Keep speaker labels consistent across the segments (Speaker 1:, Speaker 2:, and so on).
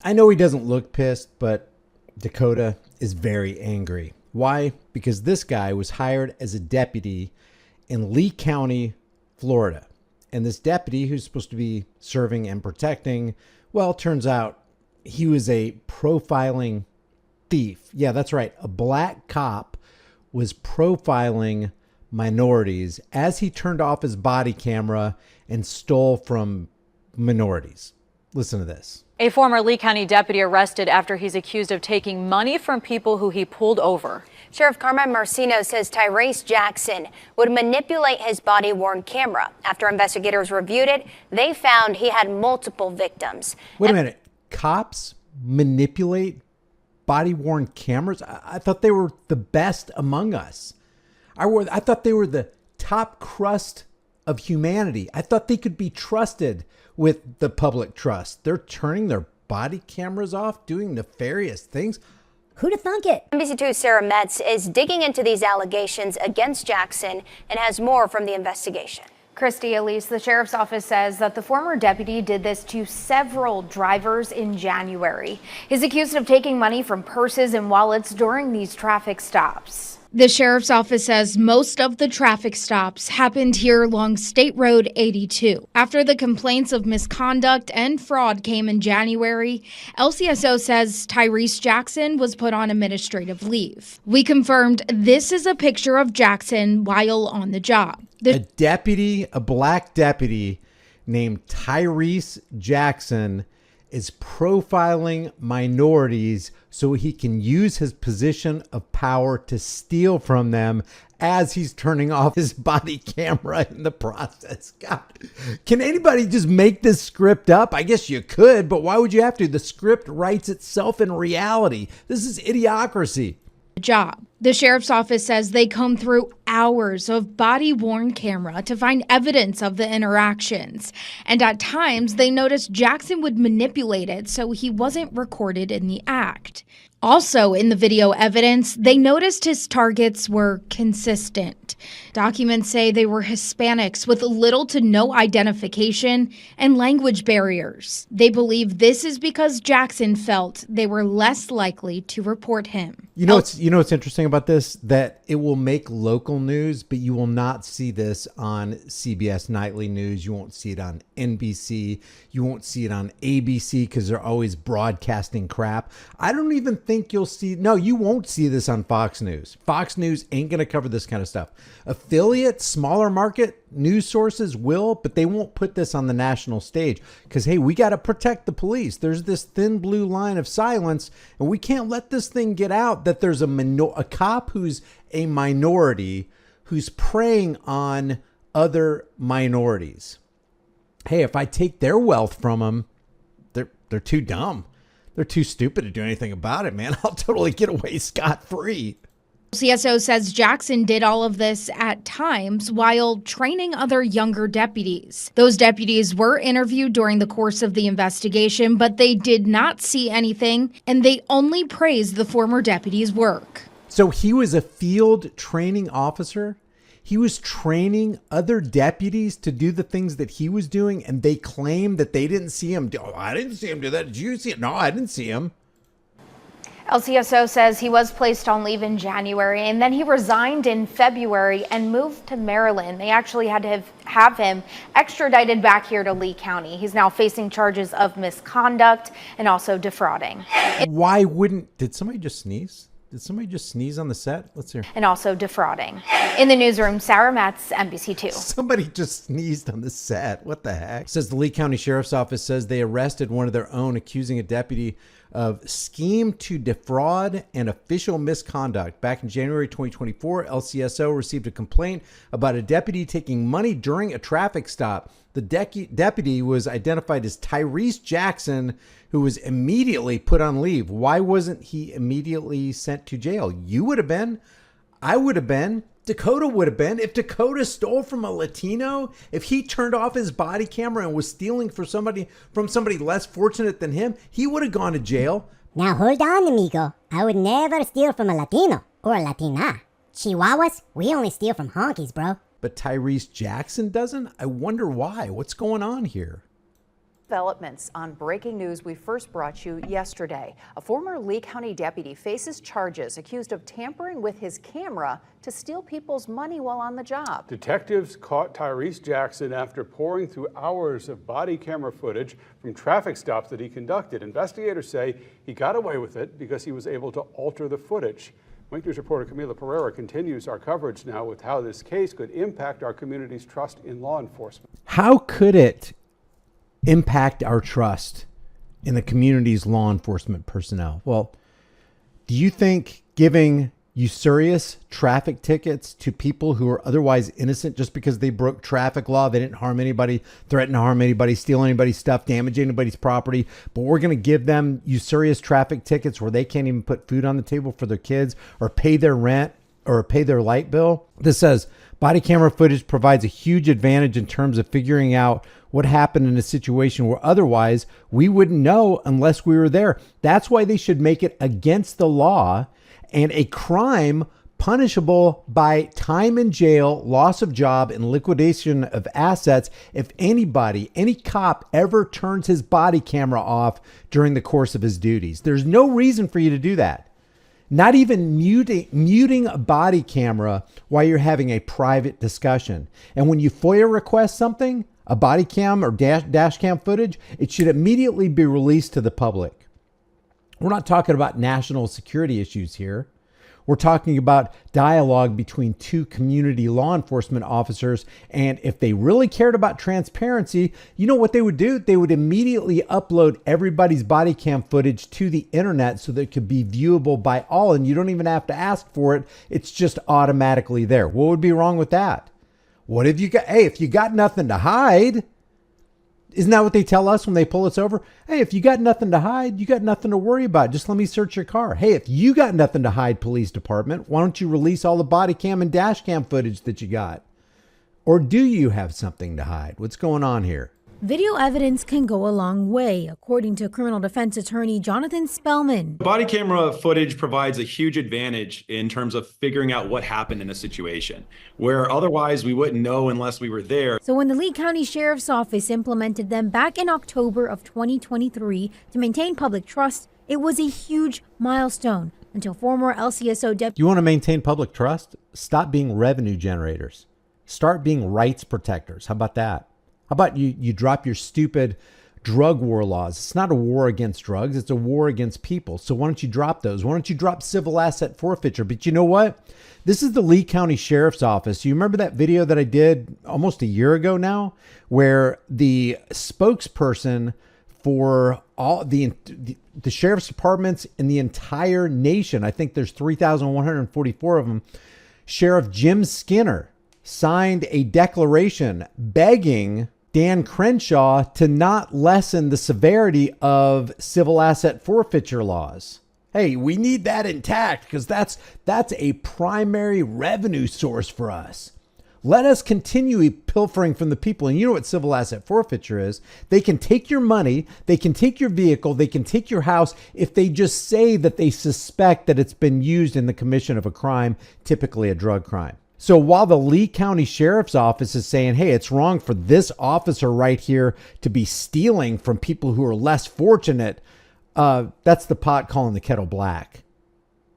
Speaker 1: I know he doesn't look pissed, but Dakota is very angry. Why? Because this guy was hired as a deputy in Lee County, Florida. And this deputy, who's supposed to be serving and protecting, well, turns out he was a profiling thief. Yeah, that's right. A black cop was profiling minorities as he turned off his body camera and stole from minorities. Listen to this.
Speaker 2: A former Lee County deputy arrested after he's accused of taking money from people who he pulled over.
Speaker 3: Sheriff Carmine Marcino says Tyrese Jackson would manipulate his body-worn camera. After investigators reviewed it, they found he had multiple victims.
Speaker 1: Wait a minute. Cops manipulate body-worn cameras? I thought they were the best among us. I thought they were the top crust of humanity. I thought they could be trusted with the public trust. They're turning their body cameras off, doing nefarious things.
Speaker 4: Who'd have thunk it?
Speaker 3: NBC2's Sarah Metz is digging into these allegations against Jackson and has more from the investigation.
Speaker 5: Christy, Elise, the sheriff's office says that the former deputy did this to several drivers in January. He's accused of taking money from purses and wallets during these traffic stops.
Speaker 6: The sheriff's office says most of the traffic stops happened here along State Road 82. After the complaints of misconduct and fraud came in January, LCSO says Tyrese Jackson was put on administrative leave. We confirmed this is a picture of Jackson while on the job.
Speaker 1: A black deputy named Tyrese Jackson is profiling minorities so he can use his position of power to steal from them as he's turning off his body camera in the process. God, can anybody just make this script up? I guess you could, but why would you have to? The script writes itself in reality. This is idiocracy.
Speaker 6: Job. The sheriff's office says they combed through hours of body-worn camera to find evidence of the interactions. And at times, they noticed Jackson would manipulate it so he wasn't recorded in the act. Also, in the video evidence, they noticed his targets were consistent. Documents say they were Hispanics with little to no identification and language barriers. They believe this is because Jackson felt they were less likely to report him.
Speaker 1: You know what's interesting about this? That it will make local news, but you will not see this on CBS Nightly News. You won't see it on NBC. You won't see it on ABC because they're always broadcasting crap. I don't even think you'll see. No, you won't see this on Fox News. Fox News ain't going to cover this kind of stuff. Affiliate, smaller market news sources will, but they won't put this on the national stage because, hey, we got to protect the police. There's this thin blue line of silence, and we can't let this thing get out that there's a cop who's a minority who's preying on other minorities. Hey, if I take their wealth from them, they're too dumb. They're too stupid to do anything about it, man. I'll totally get away scot-free.
Speaker 6: CSO says Jackson did all of this at times while training other younger deputies. Those deputies were interviewed during the course of the investigation, but they did not see anything, and they only praised the former deputy's work.
Speaker 1: So he was a field training officer. He was training other deputies to do the things that he was doing, and they claim that they didn't see him. Oh, I didn't see him do that. Did you see it? No, I didn't see him.
Speaker 5: LCSO says he was placed on leave in January and then he resigned in February and moved to Maryland. They actually had to have him extradited back here to Lee County. He's now facing charges of misconduct and also defrauding.
Speaker 1: Why wouldn't... Did somebody just sneeze? Did somebody just sneeze on the set? Let's hear.
Speaker 5: And also defrauding. In the newsroom, Sarah Metz, NBC2.
Speaker 1: Somebody just sneezed on the set. What the heck? It says the Lee County Sheriff's Office says they arrested one of their own, accusing a deputy of scheme to defraud and official misconduct. Back in January 2024, LCSO received a complaint about a deputy taking money during a traffic stop. The deputy was identified as Tyrese Jackson, who was immediately put on leave. Why wasn't he immediately sent to jail? You would have been. I would have been. Dakota would have been. If Dakota stole from a Latino, if he turned off his body camera and was stealing from somebody less fortunate than him, he would have gone to jail.
Speaker 4: Now hold on, amigo. I would never steal from a Latino or a Latina. Chihuahuas, we only steal from honkies, bro.
Speaker 1: But Tyrese Jackson doesn't? I wonder why. What's going on here?
Speaker 7: Developments on breaking news we first brought you yesterday. A former Lee County deputy faces charges accused of tampering with his camera to steal people's money while on the job.
Speaker 8: Detectives caught Tyrese Jackson after poring through hours of body camera footage from traffic stops that he conducted. Investigators say he got away with it because he was able to alter the footage. Wink News reporter Camila Pereira continues our coverage now with how this case could impact our community's trust in law enforcement.
Speaker 1: How could it impact our trust in the community's law enforcement personnel? Well, do you think giving usurious traffic tickets to people who are otherwise innocent just because they broke traffic law, they didn't harm anybody, threaten to harm anybody, steal anybody's stuff, damage anybody's property, but we're going to give them usurious traffic tickets where they can't even put food on the table for their kids or pay their rent or pay their light bill? This says body camera footage provides a huge advantage in terms of figuring out what happened in a situation where otherwise we wouldn't know unless we were there. That's why they should make it against the law and a crime punishable by time in jail, loss of job, and liquidation of assets if anybody, any cop ever turns his body camera off during the course of his duties. There's no reason for you to do that. Not even muting a body camera while you're having a private discussion. And when you FOIA request something, a body cam or dash cam footage, it should immediately be released to the public. We're not talking about national security issues here. We're talking about dialogue between two community law enforcement officers. And if they really cared about transparency, you know what they would do? They would immediately upload everybody's body cam footage to the internet so that it could be viewable by all. And you don't even have to ask for it. It's just automatically there. What would be wrong with that? What if you got, hey, if you got nothing to hide, isn't that what they tell us when they pull us over? Hey, if you got nothing to hide, you got nothing to worry about. Just let me search your car. Hey, if you got nothing to hide, police department, why don't you release all the body cam and dash cam footage that you got? Or do you have something to hide? What's going on here?
Speaker 9: Video evidence can go a long way, according to criminal defense attorney Jonathan Spellman.
Speaker 10: Body camera footage provides a huge advantage in terms of figuring out what happened in a situation, where otherwise we wouldn't know unless we were there.
Speaker 9: So when the Lee County Sheriff's Office implemented them back in October of 2023 to maintain public trust, it was a huge milestone until former LCSO deputy.
Speaker 1: You want to maintain public trust? Stop being revenue generators. Start being rights protectors. How about that? How about you drop your stupid drug war laws? It's not a war against drugs. It's a war against people. So why don't you drop those? Why don't you drop civil asset forfeiture? But you know what? This is the Lee County Sheriff's Office. You remember that video that I did almost a year ago now, where the spokesperson for all the sheriff's departments in the entire nation, I think there's 3,144 of them, Sheriff Jim Skinner signed a declaration begging Dan Crenshaw to not lessen the severity of civil asset forfeiture laws. Hey, we need that intact because that's a primary revenue source for us. Let us continue pilfering from the people. And you know what civil asset forfeiture is? They can take your money, they can take your vehicle, they can take your house if they just say that they suspect that it's been used in the commission of a crime, typically a drug crime. So while the Lee County Sheriff's Office is saying, hey, it's wrong for this officer right here to be stealing from people who are less fortunate, that's the pot calling the kettle black.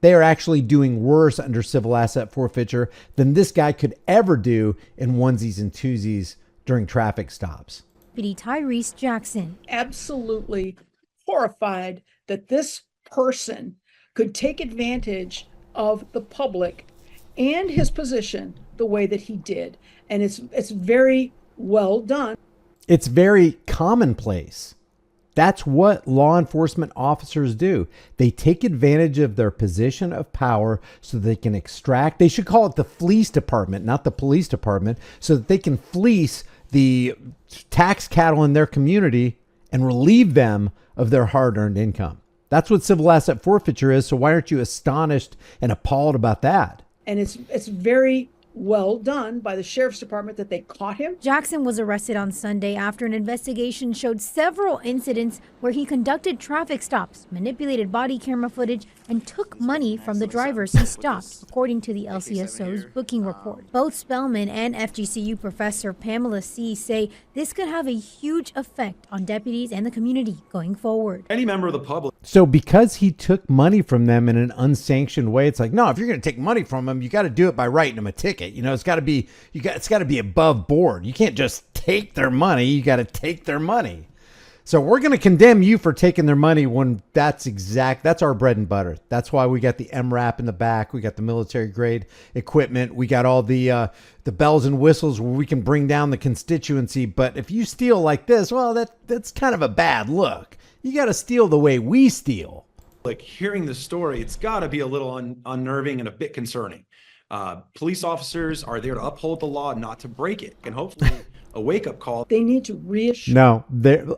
Speaker 1: They are actually doing worse under civil asset forfeiture than this guy could ever do in onesies and twosies during traffic stops.
Speaker 9: Deputy Tyrese Jackson.
Speaker 11: Absolutely horrified that this person could take advantage of the public and his position the way that he did. And it's very well done.
Speaker 1: It's very commonplace. That's what law enforcement officers do. They take advantage of their position of power so they can extract. They should call it the fleece department, not the police department, so that they can fleece the tax cattle in their community and relieve them of their hard-earned income. That's what civil asset forfeiture is. So why aren't you astonished and appalled about that?
Speaker 11: And it's very well done by the sheriff's department that they caught him.
Speaker 9: Jackson was arrested on Sunday after an investigation showed several incidents where he conducted traffic stops, manipulated body camera footage, and took money from the drivers he stopped, according to the LCSO's booking report. Both Spellman and FGCU professor Pamela C. say this could have a huge effect on deputies and the community going forward.
Speaker 10: Any member of the public.
Speaker 1: So because he took money from them in an unsanctioned way, it's like, no, if you're going to take money from them, you got to do it by writing them a ticket. You know, it's got to be above board. You can't just take their money. You got to take their money. So we're going to condemn you for taking their money when that's our bread and butter. That's why we got the MRAP in the back. We got the military grade equipment. We got all the bells and whistles where we can bring down the constituency. But if you steal like this, well, that's kind of a bad look. You got to steal the way we steal.
Speaker 10: Like hearing the story, it's got to be a little unnerving and a bit concerning. Police officers are there to uphold the law, not to break it. And hopefully a wake-up call.
Speaker 11: They need to reassure.
Speaker 1: No,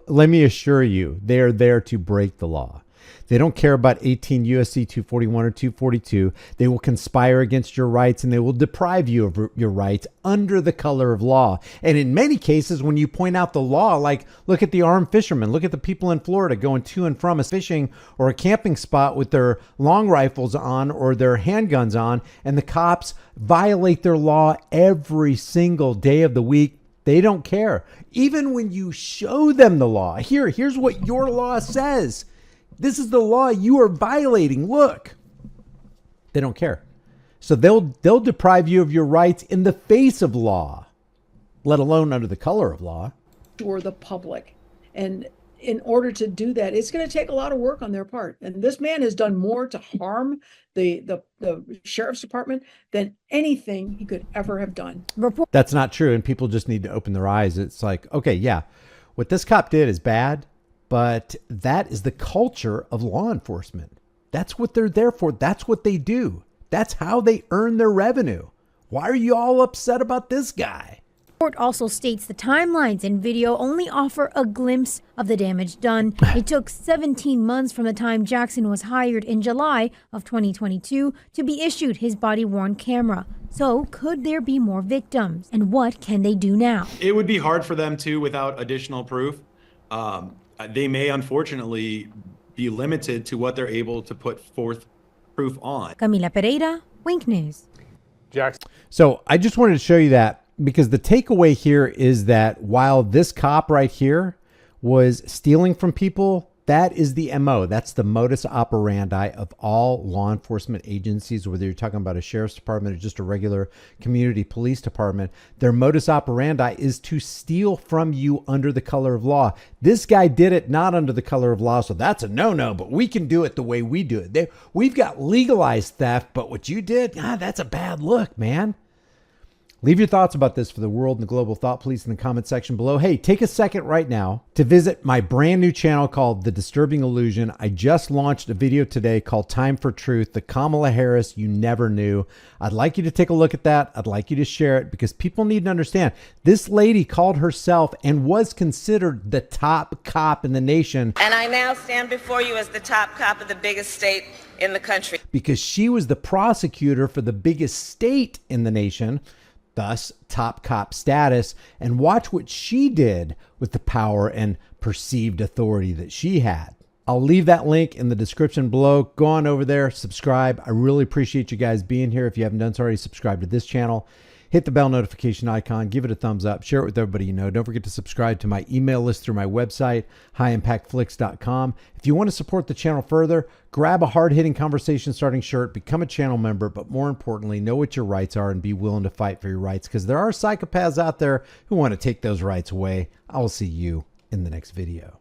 Speaker 1: let me assure you, they are there to break the law. They don't care about 18 USC 241 or 242. They will conspire against your rights and they will deprive you of your rights under the color of law. And in many cases, when you point out the law, like look at the armed fishermen, look at the people in Florida going to and from a fishing or a camping spot with their long rifles on or their handguns on, and the cops violate their law every single day of the week. They don't care. Even when you show them the law, here's what your law says. This is the law you are violating. Look, they don't care. So they'll deprive you of your rights in the face of law, let alone under the color of law.
Speaker 11: Or the public. And in order to do that, it's going to take a lot of work on their part. And this man has done more to harm the sheriff's department than anything he could ever have done.
Speaker 1: That's not true. And people just need to open their eyes. It's like, okay, yeah, what this cop did is bad. But that is the culture of law enforcement. That's what they're there for. That's what they do. That's how they earn their revenue. Why are you all upset about this guy?
Speaker 9: The report also states the timelines in video only offer a glimpse of the damage done. It took 17 months from the time Jackson was hired in July of 2022 to be issued his body-worn camera. So could there be more victims? And what can they do now?
Speaker 10: It would be hard for them to without additional proof. They may unfortunately be limited to what they're able to put forth proof on.
Speaker 9: Camila Pereira, Wink News.
Speaker 8: Jackson.
Speaker 1: So I just wanted to show you that because the takeaway here is that while this cop right here was stealing from people, that is the MO. That's the modus operandi of all law enforcement agencies, whether you're talking about a sheriff's department or just a regular community police department. Their modus operandi is to steal from you under the color of law. This guy did it not under the color of law, so that's a no-no, but we can do it the way we do it. We've got legalized theft, but what you did, that's a bad look, man. Leave your thoughts about this for the world and the global thought police in the comment section below. Hey, take a second right now to visit my brand new channel called The Disturbing Illusion. I just launched a video today called Time for Truth, the Kamala Harris you never knew. I'd like you to take a look at that. I'd like you to share it because people need to understand this lady called herself and was considered the top cop in the nation.
Speaker 12: And I now stand before you as the top cop of the biggest state in the country.
Speaker 1: Because she was the prosecutor for the biggest state in the nation. Thus, top cop status, and watch what she did with the power and perceived authority that she had. I'll leave that link in the description below. Go on over there, subscribe. I really appreciate you guys being here. If you haven't done so already, subscribe to this channel. Hit the bell notification icon, give it a thumbs up, share it with everybody you know. Don't forget to subscribe to my email list through my website, highimpactflix.com. If you want to support the channel further, grab a hard-hitting conversation-starting shirt, become a channel member, but more importantly, know what your rights are and be willing to fight for your rights because there are psychopaths out there who want to take those rights away. I will see you in the next video.